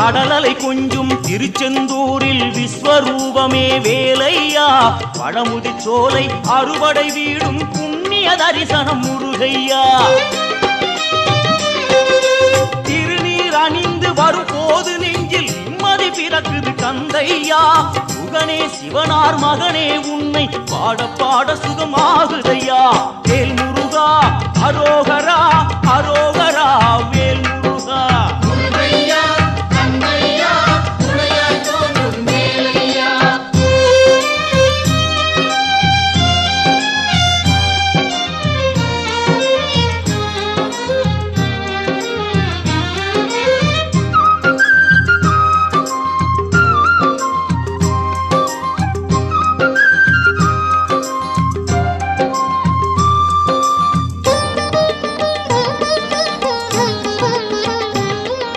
கடலலை கொஞ்சும் திருச்செந்தூரில் விஸ்வரூபமே வேலையா பழமுதி சோலை அறுபடை வீடும் புண்ணிய தரிசனம் முருகையா திருநீர் அணிந்து வரும் போது நெஞ்சில் நிம்மதி பிறக்குது கந்தையா முகனே சிவனார் மகனே உன்னை பாட பாட சுகமாகுதையா வேல் முருகா அரோகரா அரோகரா வேல் முருகா